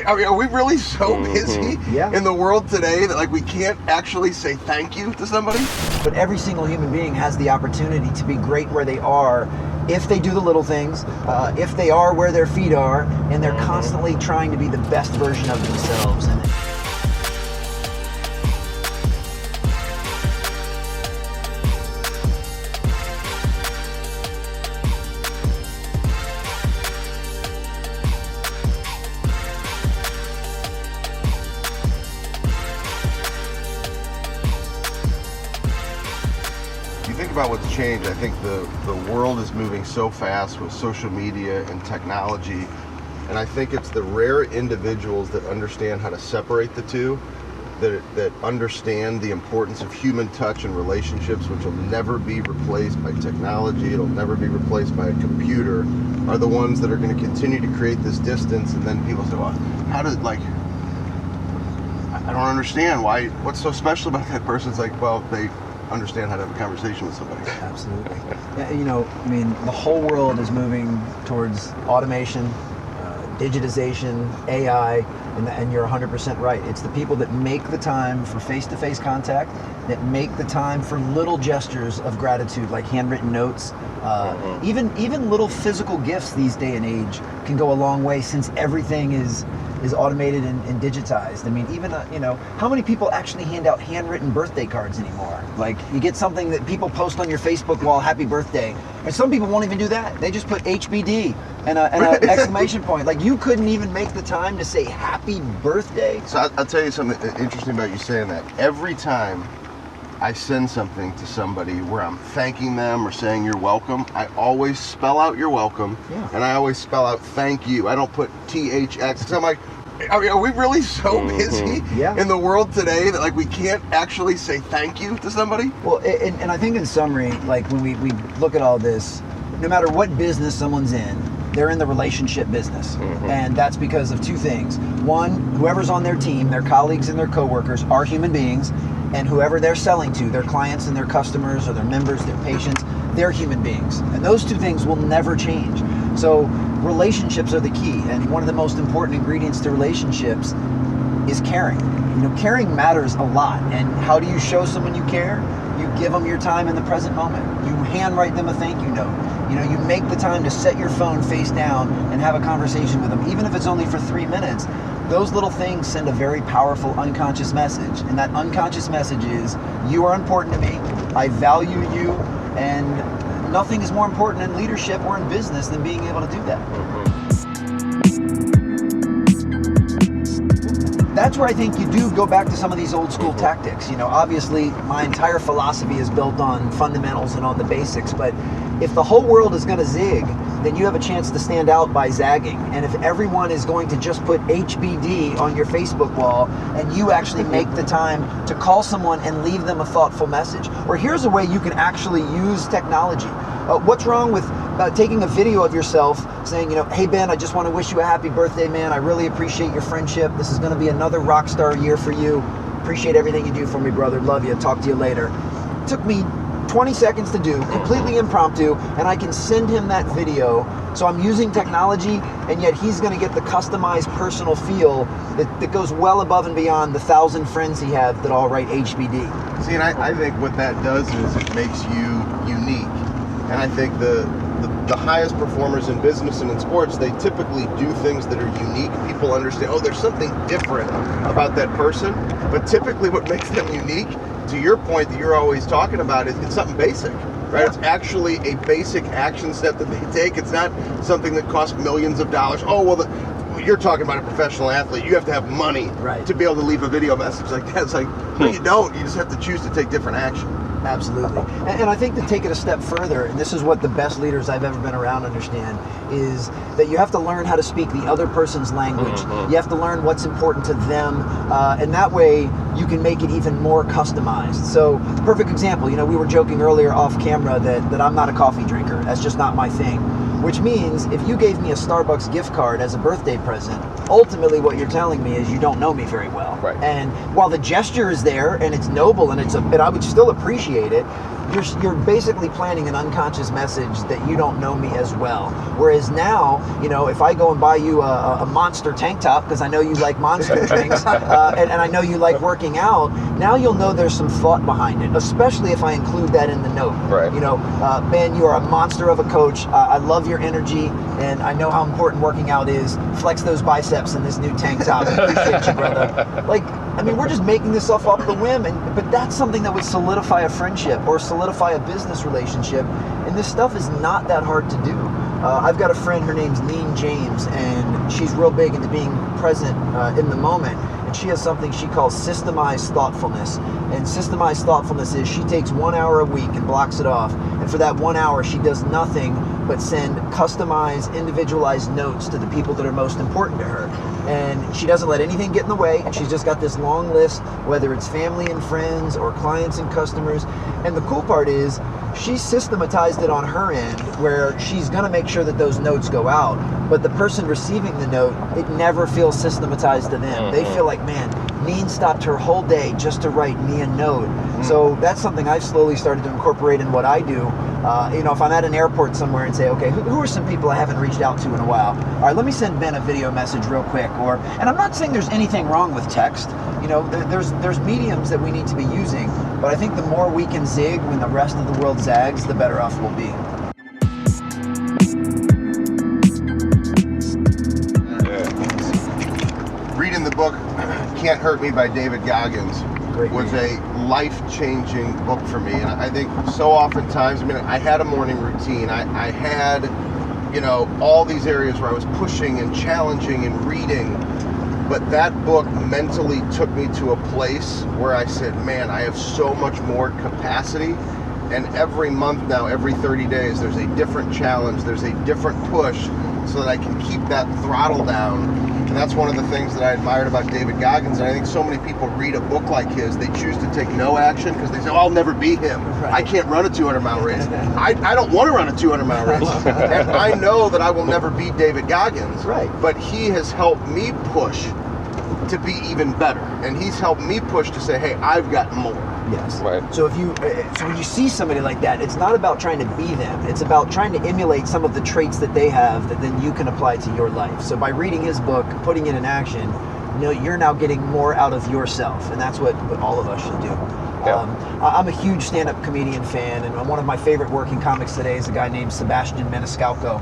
I mean, are we really so busy Yeah. in the world today that like we can't actually say thank you to somebody? But every single human being has the opportunity to be great where they are if they do the little things, if they are where their feet are, and they're constantly trying to be the best version of themselves. And About what's changed, I think the world is moving so fast with social media and technology, and I think it's the rare individuals that understand how to separate the two, that understand the importance of human touch and relationships, which will never be replaced by technology, it'll never be replaced by a computer, are the ones that are going to continue to create this distance. And then people say, well, how did, like, I don't understand why, what's so special about that person? It's like, well, they understand how to have a conversation with somebody. Absolutely. Yeah, you know, I mean, the whole world is moving towards automation, digitization, AI, and you're 100% right. It's the people that make the time for face-to-face contact, that make the time for little gestures of gratitude, like handwritten notes. Even little physical gifts these day and age can go a long way, since everything is automated and digitized. I mean, even, you know, how many people actually hand out handwritten birthday cards anymore? Like, you get something that people post on your Facebook wall, happy birthday. And some people won't even do that. They just put HBD and an exclamation point. Like, you couldn't even make the time to say happy birthday. So I'll tell you something interesting about you saying that. Every time I send something to somebody where I'm thanking them or saying you're welcome, I always spell out you're welcome, and I always spell out thank you. I don't put THX, because I'm like, I mean, are we really so busy in the world today that like we can't actually say thank you to somebody? Well, and I think in summary, like when we look at all this, no matter what business someone's in, they're in the relationship business. And that's because of two things. One, whoever's on their team, their colleagues and their coworkers are human beings, and whoever they're selling to, their clients and their customers or their members, their patients, they're human beings. And those two things will never change. So relationships are the key, and one of the most important ingredients to relationships is caring. You know, caring matters a lot. And how do you show someone you care? You give them your time in the present moment. You handwrite them a thank you note. You know, you make the time to set your phone face down and have a conversation with them, even if it's only for 3 minutes. Those little things send a very powerful unconscious message. And that unconscious message is, you are important to me, I value you, and nothing is more important in leadership or in business than being able to do that. That's where I think you do go back to some of these old school tactics. You know, obviously my entire philosophy is built on fundamentals and on the basics, but if the whole world is going to zig, then you have a chance to stand out by zagging. And if everyone is going to just put HBD on your Facebook wall, and you actually make the time to call someone and leave them a thoughtful message, or here's a way you can actually use technology. What's wrong with taking a video of yourself saying, you know, hey Ben, I just want to wish you a happy birthday, man. I really appreciate your friendship. This is going to be another rock star year for you. Appreciate everything you do for me, brother. Love you. Talk to you later. It took me 20 seconds to do, completely impromptu, and I can send him that video. So I'm using technology, and yet he's going to get the customized personal feel that goes well above and beyond the 1,000 friends he has that all write HBD. See, and I think what that does is it makes you unique. And I think the highest performers in business and in sports, they typically do things that are unique. People understand, oh, there's something different about that person. But typically what makes them unique, to your point that you're always talking about, is it's something basic, right? It's actually a basic action step that they take. It's not something that costs millions of dollars. Oh, well, you're talking about a professional athlete. You have to have money to be able to leave a video message like that. It's like, no, you don't. You just have to choose to take different action. Absolutely. And I think to take it a step further, and this is what the best leaders I've ever been around understand, is that you have to learn how to speak the other person's language. You have to learn what's important to them, and that way you can make it even more customized. So, perfect example, you know, we were joking earlier off camera that I'm not a coffee drinker. That's just not my thing. Which means if you gave me a Starbucks gift card as a birthday present, ultimately what you're telling me is you don't know me very well. Right. And while the gesture is there and it's noble and I would still appreciate it, you're basically planting an unconscious message that you don't know me as well. Whereas now, if I go and buy you a Monster tank top because I know you like Monster drinks, and I know you like working out, now you'll know there's some thought behind it, especially if I include that in the note. Right. Ben, you are a monster of a coach. I love your energy, and I know how important working out is. Flex those biceps in this new tank top. Appreciate you, brother. We're just making this stuff off the whim, but that's something that would solidify a friendship or solidify a business relationship, and this stuff is not that hard to do. I've got a friend, her name's Lean James, and she's real big into being present in the moment, and she has something she calls systemized thoughtfulness. And systemized thoughtfulness is she takes 1 hour a week and blocks it off, and for that 1 hour she does nothing but send customized, individualized notes to the people that are most important to her. And she doesn't let anything get in the way, and she's just got this long list, whether it's family and friends or clients and customers. And the cool part is she systematized it on her end, where she's going to make sure that those notes go out, but the person receiving the note, it never feels systematized to them. They feel like, man, Neen stopped her whole day just to write me a note. So that's something I've slowly started to incorporate in what I do. If I'm at an airport somewhere and say, okay, who are some people I haven't reached out to in a while? All right, let me send Ben a video message real quick. And I'm not saying there's anything wrong with text. There's mediums that we need to be using, but I think the more we can zig when the rest of the world zags, the better off we'll be. Reading the book Can't Hurt Me by David Goggins was a life-changing book for me. And I think so oftentimes, I had a morning routine. I had, all these areas where I was pushing and challenging and reading. But that book mentally took me to a place where I said, man, I have so much more capacity. And every month now, every 30 days, there's a different challenge, there's a different push so that I can keep that throttle down. And that's one of the things that I admired about David Goggins. And I think so many people read a book like his, they choose to take no action because they say, I'll never be him. Right. I can't run a 200-mile race. I don't want to run a 200-mile race. And I know that I will never beat David Goggins. Right. But he has helped me push to be even better. And he's helped me push to say, hey, I've got more. Yes. Right. So when you see somebody like that, it's not about trying to be them. It's about trying to emulate some of the traits that they have that then you can apply to your life. So by reading his book, putting it in action, you're now getting more out of yourself, and that's what all of us should do. Yeah. I'm a huge stand-up comedian fan, and one of my favorite working comics today is a guy named Sebastian Maniscalco,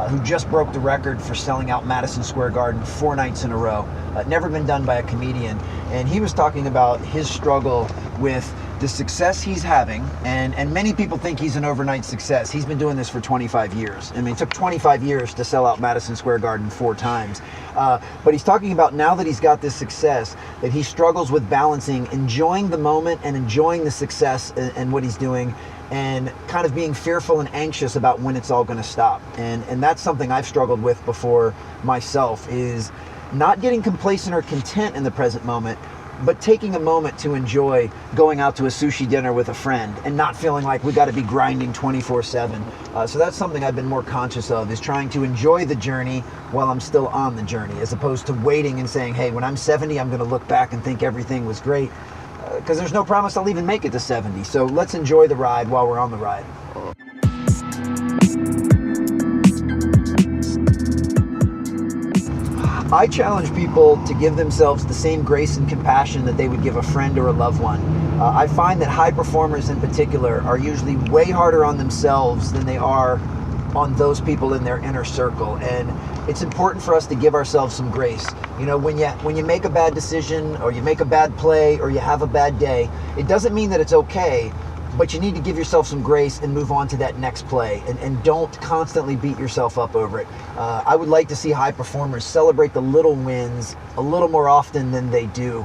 who just broke the record for selling out Madison Square Garden 4 nights in a row. Never been done by a comedian. And he was talking about his struggle with the success he's having, and many people think he's an overnight success. He's been doing this for 25 years. It took 25 years to sell out Madison Square Garden 4 times. But he's talking about now that he's got this success, that he struggles with balancing enjoying the moment and enjoying the success and what he's doing, and kind of being fearful and anxious about when it's all going to stop. And that's something I've struggled with before myself, is not getting complacent or content in the present moment, but taking a moment to enjoy going out to a sushi dinner with a friend and not feeling like we got to be grinding 24/7. So that's something I've been more conscious of, is trying to enjoy the journey while I'm still on the journey, as opposed to waiting and saying, hey, when I'm 70, I'm going to look back and think everything was great, because there's no promise I'll even make it to 70. So let's enjoy the ride while we're on the ride. I challenge people to give themselves the same grace and compassion that they would give a friend or a loved one. I find that high performers in particular are usually way harder on themselves than they are on those people in their inner circle. And it's important for us to give ourselves some grace. When you make a bad decision, or you make a bad play, or you have a bad day, it doesn't mean that it's okay, but you need to give yourself some grace and move on to that next play, and don't constantly beat yourself up over it. I would like to see high performers celebrate the little wins a little more often than they do,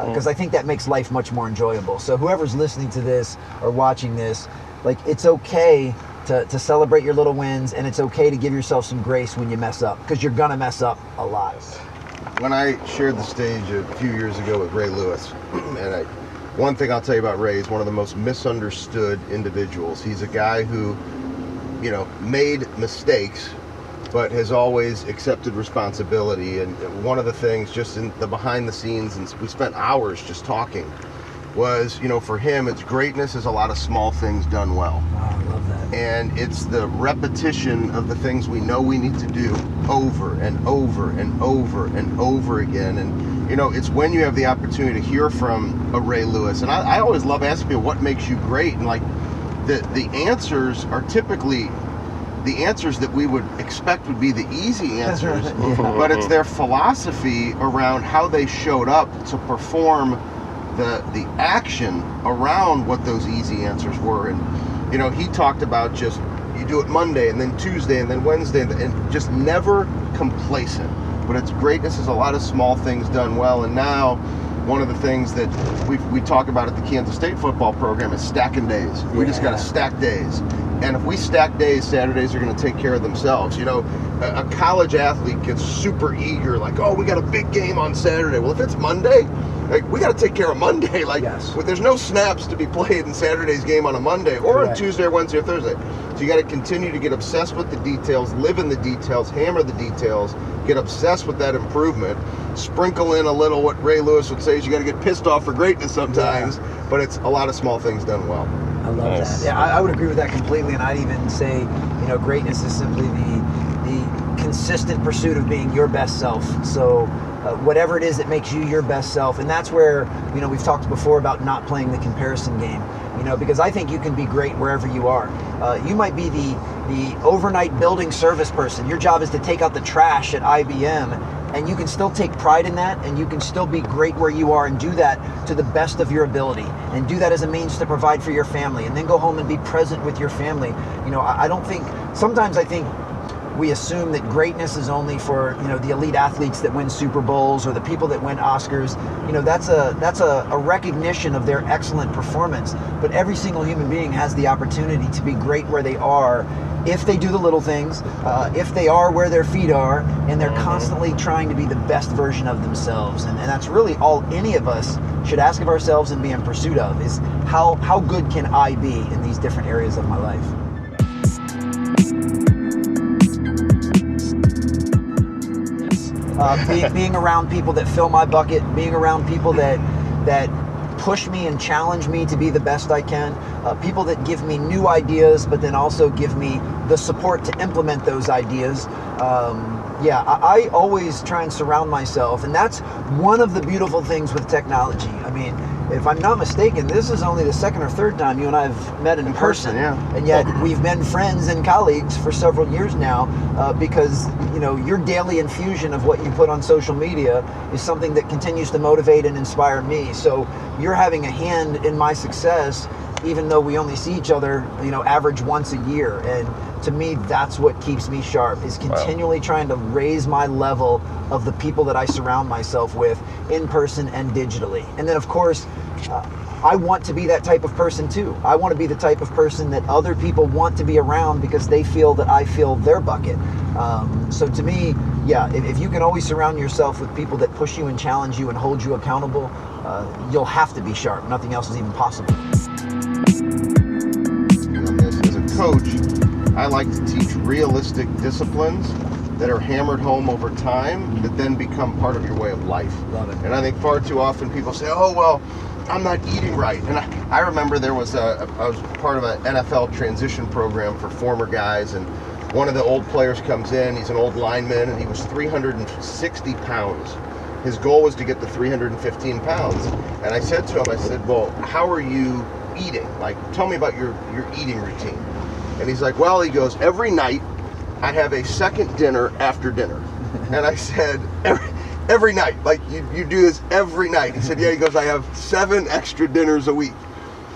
because I think that makes life much more enjoyable. So whoever's listening to this or watching this, it's okay to celebrate your little wins, and it's okay to give yourself some grace when you mess up, because you're gonna mess up a lot. When I shared the stage a few years ago with Ray Lewis, and one thing I'll tell you about Ray is one of the most misunderstood individuals. He's a guy who, made mistakes, but has always accepted responsibility. And one of the things, just in the behind the scenes, and we spent hours just talking, was, for him, it's greatness is a lot of small things done well. Oh, I love that. And it's the repetition of the things we know we need to do over and over and over and over again. And, it's when you have the opportunity to hear from a Ray Lewis. And I always love asking people what makes you great. And like the answers are typically the answers that we would expect would be the easy answers, but it's their philosophy around how they showed up to perform the action around what those easy answers were. And he talked about just you do it Monday and then Tuesday and then Wednesday and just never complacent. But it's greatness is a lot of small things done well. And now one of the things that we talk about at the Kansas State football program is stacking days. We just got to stack days. And if we stack days, Saturdays are going to take care of themselves. A college athlete gets super eager, like, oh, we got a big game on Saturday. Well, if it's Monday, like, we got to take care of Monday. Like, there's no snaps to be played in Saturday's game on a Monday or on Tuesday or Wednesday or Thursday. So you got to continue to get obsessed with the details, live in the details, hammer the details, get obsessed with that improvement, sprinkle in a little what Ray Lewis would say is you got to get pissed off for greatness sometimes, but it's a lot of small things done well. I love that. Yeah, I would agree with that completely, and I'd even say, greatness is simply the consistent pursuit of being your best self. So whatever it is that makes you your best self, and that's where, we've talked before about not playing the comparison game, because I think you can be great wherever you are. You might be the overnight building service person. Your job is to take out the trash at IBM, and you can still take pride in that, and you can still be great where you are and do that to the best of your ability, and do that as a means to provide for your family, and then go home and be present with your family. I don't think, sometimes I think we assume that greatness is only for, the elite athletes that win Super Bowls or the people that win Oscars. That's a recognition of their excellent performance, but every single human being has the opportunity to be great where they are if they do the little things, if they are where their feet are, and they're constantly trying to be the best version of themselves. And that's really all any of us should ask of ourselves and be in pursuit of, is how good can I be in these different areas of my life? Being around people that fill my bucket, being around people that push me and challenge me to be the best I can, people that give me new ideas, but then also give me the support to implement those ideas. I always try and surround myself, and that's one of the beautiful things with technology. I mean, if I'm not mistaken, this is only the second or third time you and I have met in person. And yet we've been friends and colleagues for several years now, because your daily infusion of what you put on social media is something that continues to motivate and inspire me. So you're having a hand in my success, even though we only see each other, average once a year. And to me, that's what keeps me sharp, is continually trying to raise my level of the people that I surround myself with in person and digitally. And then, of course, I want to be that type of person too. I want to be the type of person that other people want to be around because they feel that I fill their bucket. So to me, if you can always surround yourself with people that push you and challenge you and hold you accountable, you'll have to be sharp. Nothing else is even possible. As a coach, I like to teach realistic disciplines that are hammered home over time that then become part of your way of life. Love it. And I think far too often people say, oh, well, I'm not eating right. And I remember I was part of an NFL transition program for former guys, and one of the old players comes in, he's an old lineman, and he was 360 pounds. His goal was to get to 315 pounds. And I said to him, well, how are you eating? Like, tell me about your eating routine. And he's like, well, he goes, every night I have a second dinner after dinner. And I said, every night, like you do this every night. He said, yeah. He goes, I have 7 extra dinners a week.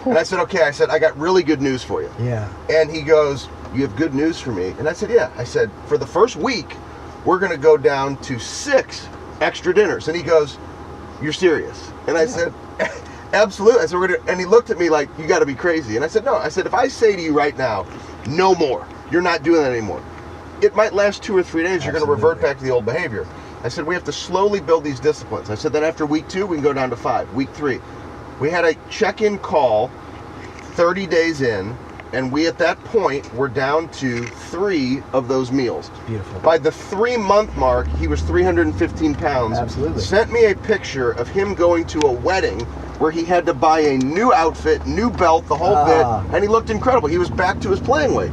And I said, okay. I said, I got really good news for you. Yeah. And he goes, you have good news for me? And I said, yeah. I said, for the first week, we're going to go down to 6 extra dinners. And he goes, you're serious? And I said, absolutely. I said, and he looked at me like, you got to be crazy. And I said, no. I said, if I say to you right now, no more, you're not doing that anymore, it might last 2 or 3 days. You're going to revert back to the old behavior. I said, we have to slowly build these disciplines. I said, then after week 2, we can go down to 5. Week 3, we had a check-in call 30 days in, And we, at that point, were down to 3 of those meals. Beautiful. By the 3-month mark, he was 315 pounds. Absolutely. Sent me a picture of him going to a wedding where he had to buy a new outfit, new belt, the whole bit, and he looked incredible. He was back to his playing weight.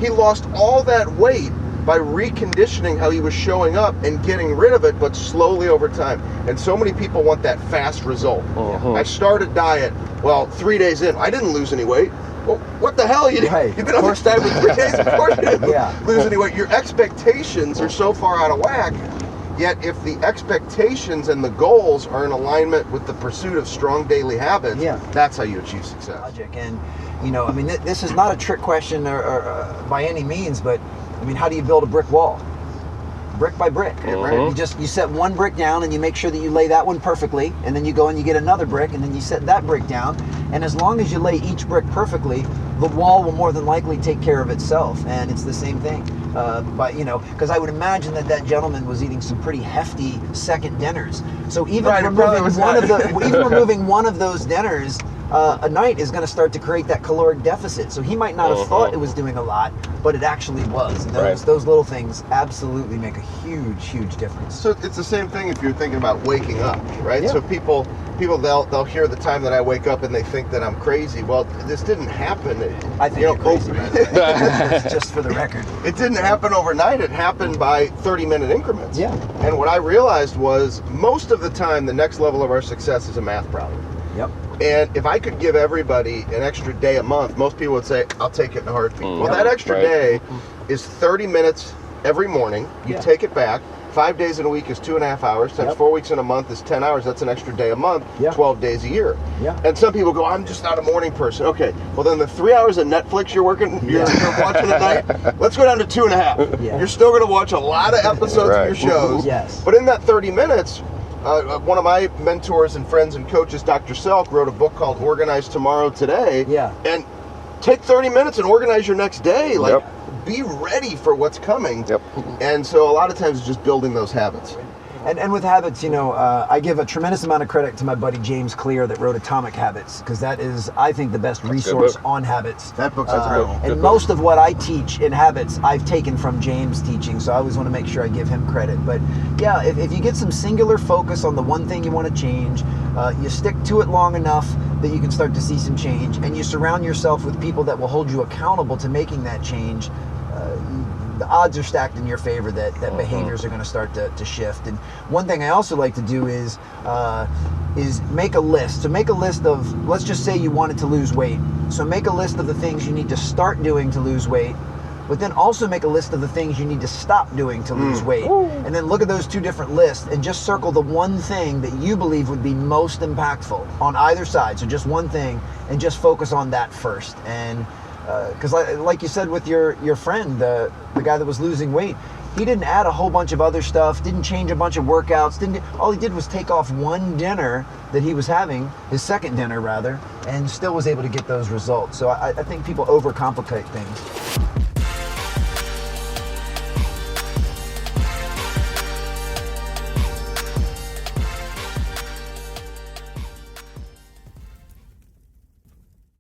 He lost all that weight by reconditioning how he was showing up and getting rid of it, but slowly over time. And so many people want that fast result. I started diet, well, 3 days in, I didn't lose any weight. Well, what the hell? You've been on this diet for 3 days, of course you didn't lose any weight. Your expectations are so far out of whack, yet if the expectations and the goals are in alignment with the pursuit of strong daily habits, that's how you achieve success. Logic. And, you know, I mean, this is not a trick question or by any means, but I mean, how do you build a brick wall? Brick by brick. You set one brick down and you make sure that you lay that one perfectly, and then you go and you get another brick and then you set that brick down, and as long as you lay each brick perfectly, the wall will more than likely take care of itself. And it's the same thing. But you know, because I would imagine that gentleman was eating some pretty hefty second dinners. So even removing one of those dinners a night is going to start to create that caloric deficit. So he might not have thought it was doing a lot, but it actually was. And those little things absolutely make a huge difference. So it's the same thing if you're thinking about waking up, right? So people they'll hear the time that I wake up and they think that I'm crazy. Well, this didn't happen. I think you're crazy, by the way. Just for the record. It didn't happen overnight. It happened by 30-minute increments. Yeah. And what I realized was most of the time the next level of our success is a math problem. Yep. And if I could give everybody an extra day a month, most people would say, I'll take it in a heartbeat. Well, that extra day is 30 minutes every morning. You take it back. 5 days in a week is 2.5 hours. Times 4 weeks in a month is 10 hours. That's an extra day a month, 12 days a year. And some people go, I'm just not a morning person. Okay, well then the 3 hours of Netflix you're watching at night, let's go down to 2.5. You're still going to watch a lot of episodes of your shows. But in that 30 minutes, one of my mentors and friends and coaches, Dr. Selk, wrote a book called Organize Tomorrow Today. And take 30 minutes and organize your next day. Like, be ready for what's coming. And so a lot of times it's just building those habits. And with habits, you know, I give a tremendous amount of credit to my buddy James Clear that wrote Atomic Habits, because that is, I think, the best resource on habits. That book's incredible. And most of what I teach in habits, I've taken from James' teaching, so I always want to make sure I give him credit. But yeah, if you get some singular focus on the one thing you want to change, you stick to it long enough that you can start to see some change, and you surround yourself with people that will hold you accountable to making that change, the odds are stacked in your favor that behaviors are going to start to shift. And one thing I also like to do is make a list. So make a list of, let's just say you wanted to lose weight. So make a list of the things you need to start doing to lose weight, but then also make a list of the things you need to stop doing to lose weight. And then look at those two different lists and just circle the one thing that you believe would be most impactful on either side. So just one thing, and just focus on that first. And because like you said with your friend, the guy that was losing weight, he didn't add a whole bunch of other stuff, didn't change a bunch of workouts, all he did was take off one dinner that he was having, his second dinner rather, and still was able to get those results. So I think people overcomplicate things.